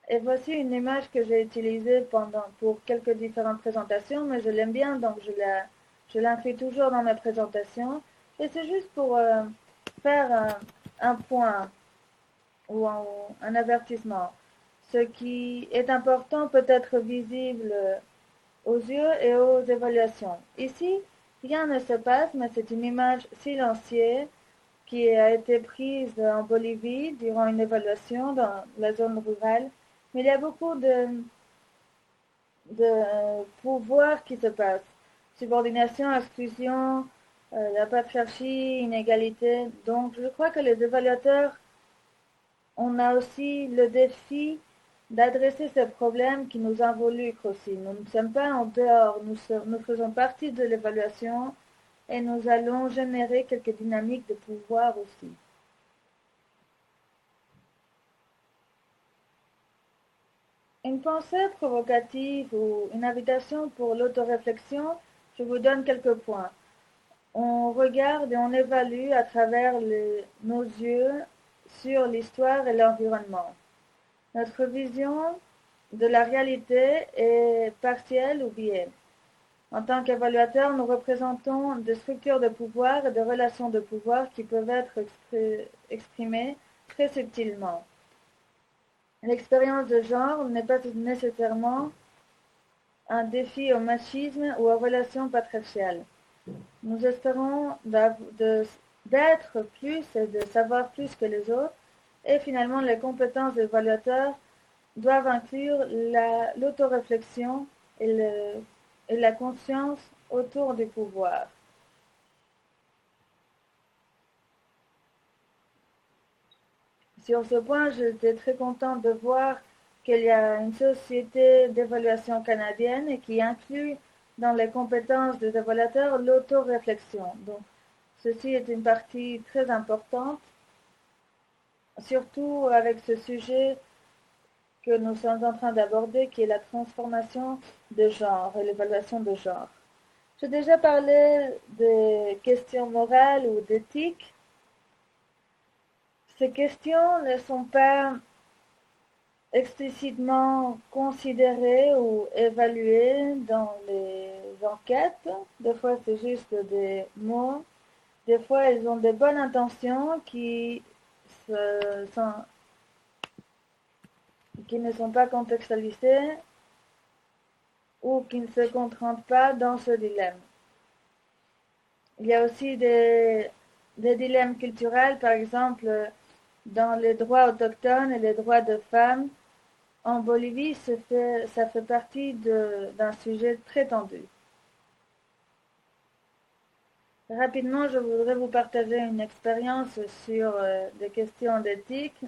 Et voici une image que j'ai utilisée pour quelques différentes présentations, mais je l'aime bien, donc je l'inclus toujours dans mes présentations. Et c'est juste pour faire un point ou un avertissement. Ce qui est important peut être visible aux yeux et aux évaluations. Ici, rien ne se passe, mais c'est une image silencieuse qui a été prise en Bolivie durant une évaluation dans la zone rurale. Mais il y a beaucoup de pouvoir qui se passe. Subordination, exclusion, la patriarchie, inégalité. Donc, je crois que les évaluateurs, on a aussi le défi d'adresser ces problèmes qui nous involucrent aussi. Nous ne sommes pas en dehors, nous faisons partie de l'évaluation et nous allons générer quelques dynamiques de pouvoir aussi. Une pensée provocative ou une invitation pour l'autoréflexion, je vous donne quelques points. On regarde et on évalue à travers nos yeux sur l'histoire et l'environnement. Notre vision de la réalité est partielle ou biaisée. En tant qu'évaluateur, nous représentons des structures de pouvoir et des relations de pouvoir qui peuvent être exprimées très subtilement. L'expérience de genre n'est pas nécessairement un défi au machisme ou aux relations patriarcales. Nous espérons d'être plus et de savoir plus que les autres, et finalement les compétences d'évaluateurs doivent inclure l'autoréflexion et la conscience autour du pouvoir. Sur ce point, j'étais très contente de voir qu'il y a une société d'évaluation canadienne et qui inclut dans les compétences des évaluateurs l'autoréflexion. Donc, ceci est une partie très importante, surtout avec ce sujet que nous sommes en train d'aborder, qui est la transformation de genre et l'évaluation de genre. J'ai déjà parlé des questions morales ou d'éthique. Ces questions ne sont pas explicitement considérées ou évaluées dans les enquêtes. Des fois, c'est juste des mots. Des fois, elles ont des bonnes intentions qui ne sont pas contextualisées ou qui ne se concentrent pas dans ce dilemme. Il y a aussi des dilemmes culturels, par exemple, dans les droits autochtones et les droits de femmes. En Bolivie, ça fait partie d'un sujet très tendu. Rapidement, je voudrais vous partager une expérience sur des questions d'éthique.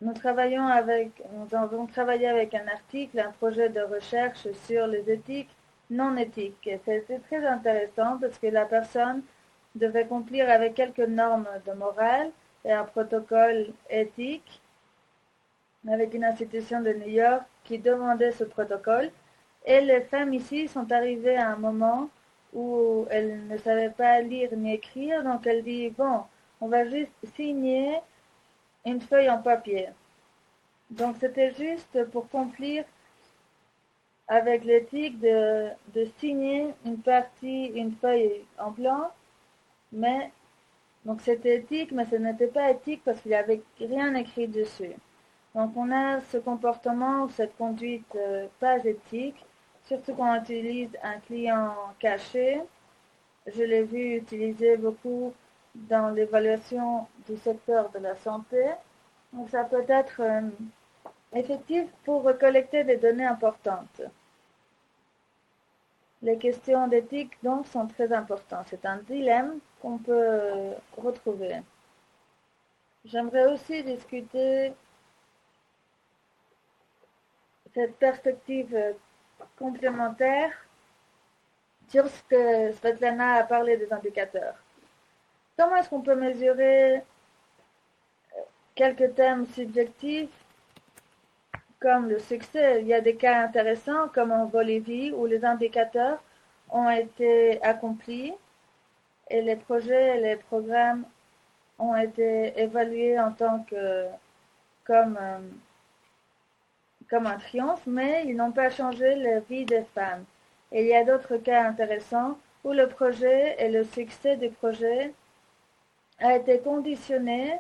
Nous avons travaillé avec un article, un projet de recherche sur les éthiques non éthiques. Et c'était très intéressant parce que la personne devait cumplir avec quelques normes de morale et un protocole éthique avec une institution de New York qui demandait ce protocole. Et les femmes ici sont arrivées à un moment où elles ne savaient pas lire ni écrire, donc elles disent, bon, on va juste signer une feuille en papier. Donc c'était juste pour cumplir avec l'éthique de signer une feuille en blanc, mais donc c'était éthique, mais ce n'était pas éthique parce qu'il n'y avait rien écrit dessus. Donc on a ce comportement, cette conduite pas éthique, surtout quand on utilise un client caché. Je l'ai vu utiliser beaucoup dans l'évaluation du secteur de la santé. Donc ça peut être effectif pour collecter des données importantes. Les questions d'éthique, donc, sont très importantes. C'est un dilemme qu'on peut retrouver. J'aimerais aussi discuter cette perspective complémentaire sur ce que Svetlana a parlé des indicateurs. Comment est-ce qu'on peut mesurer quelques thèmes subjectifs comme le succès? Il y a des cas intéressants comme en Bolivie où les indicateurs ont été accomplis et les projets et les programmes ont été évalués en tant que comme, comme un triomphe, mais ils n'ont pas changé la vie des femmes. Et il y a d'autres cas intéressants où le projet et le succès du projet a été conditionné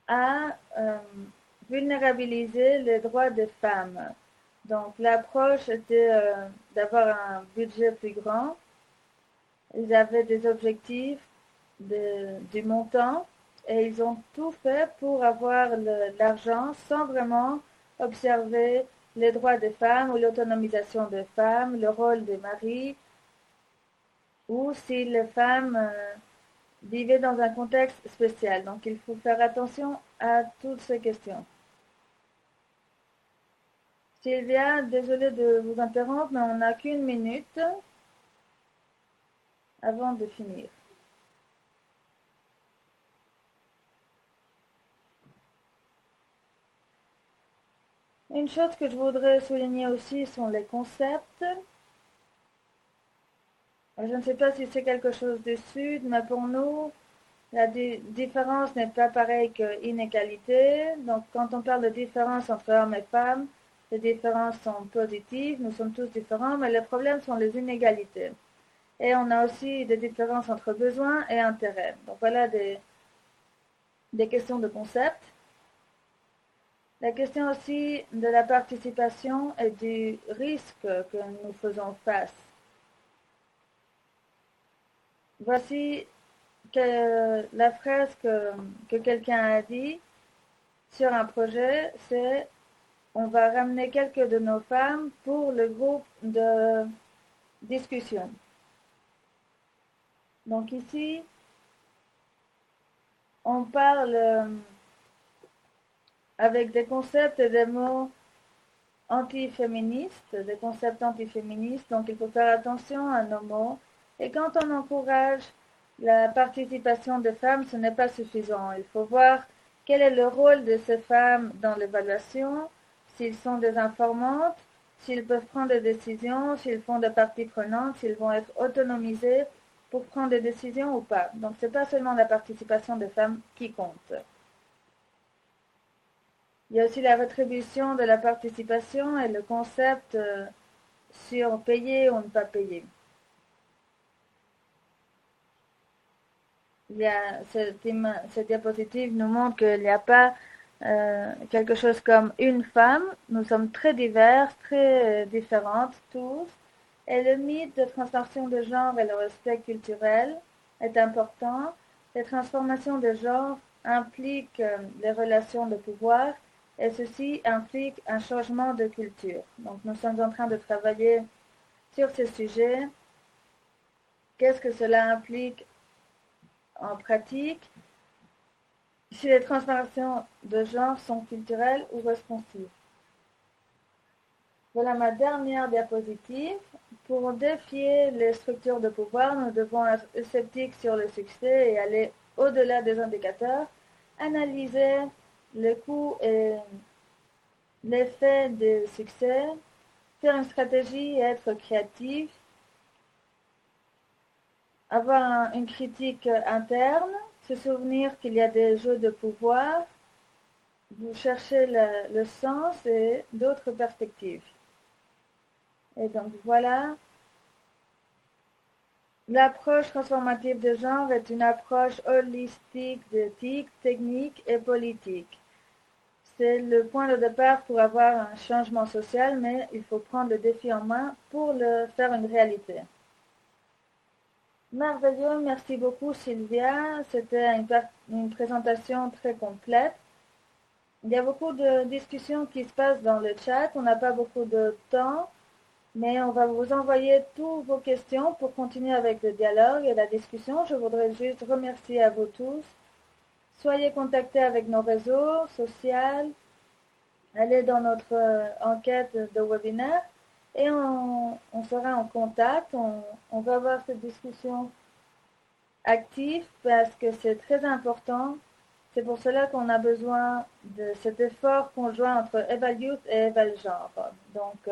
à vulnérabiliser les droits des femmes. Donc l'approche était d'avoir un budget plus grand. Ils avaient des objectifs du montant et ils ont tout fait pour avoir l'argent sans vraiment observer les droits des femmes ou l'autonomisation des femmes, le rôle des maris, ou si les femmes vivaient dans un contexte spécial. Donc il faut faire attention à toutes ces questions. Sylvia, désolée de vous interrompre, mais on n'a qu'une minute avant de finir. Une chose que je voudrais souligner aussi sont les concepts. Je ne sais pas si c'est quelque chose du Sud, mais pour nous, la différence n'est pas pareille que inégalité. Donc, quand on parle de différence entre hommes et femmes, les différences sont positives, nous sommes tous différents, mais les problèmes sont les inégalités. Et on a aussi des différences entre besoins et intérêts. Donc, voilà des questions de concept. La question aussi de la participation et du risque que nous faisons face. Voici la phrase que quelqu'un a dit sur un projet, c'est on va ramener quelques de nos femmes pour le groupe de discussion. Donc ici, on parle avec des concepts et des mots antiféministes, des concepts antiféministes, donc il faut faire attention à nos mots. Et quand on encourage la participation des femmes, ce n'est pas suffisant. Il faut voir quel est le rôle de ces femmes dans l'évaluation, s'ils sont des informantes, s'ils peuvent prendre des décisions, s'ils font des parties prenantes, s'ils vont être autonomisés pour prendre des décisions ou pas. Donc ce n'est pas seulement la participation des femmes qui compte. Il y a aussi la rétribution de la participation et le concept sur payer ou ne pas payer. Cette diapositive nous montre qu'il n'y a pas quelque chose comme une femme. Nous sommes très diverses, très différentes tous. Et le mythe de transformation de genre et le respect culturel est important. Les transformations de genre impliquent les relations de pouvoir et ceci implique un changement de culture. Donc nous sommes en train de travailler sur ces sujets. Qu'est-ce que cela implique en pratique? Si les transformations de genre sont culturelles ou responsives. Voilà ma dernière diapositive. Pour défier les structures de pouvoir, nous devons être sceptiques sur le succès et aller au-delà des indicateurs, analyser le coût et l'effet du succès, faire une stratégie et être créatif, avoir une critique interne, se souvenir qu'il y a des jeux de pouvoir, vous cherchez le sens et d'autres perspectives. Et donc voilà, l'approche transformative de genre est une approche holistique d'éthique, technique et politique. C'est le point de départ pour avoir un changement social, mais il faut prendre le défi en main pour le faire une réalité. Merveilleux, merci beaucoup Sylvia, c'était une présentation très complète. Il y a beaucoup de discussions qui se passent dans le chat, on n'a pas beaucoup de temps, Mais on va vous envoyer toutes vos questions pour continuer avec le dialogue et la discussion. Je voudrais juste remercier à vous tous. Soyez contactés avec nos réseaux sociaux. Allez dans notre enquête de webinaire et on sera en contact. On va avoir cette discussion active parce que c'est très important. C'est pour cela qu'on a besoin de cet effort conjoint entre Evaluate et Evalgenre. Donc,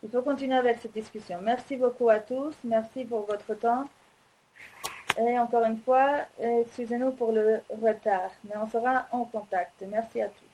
il faut continuer avec cette discussion. Merci beaucoup à tous. Merci pour votre temps. Et encore une fois, excusez-nous pour le retard, mais on sera en contact. Merci à tous.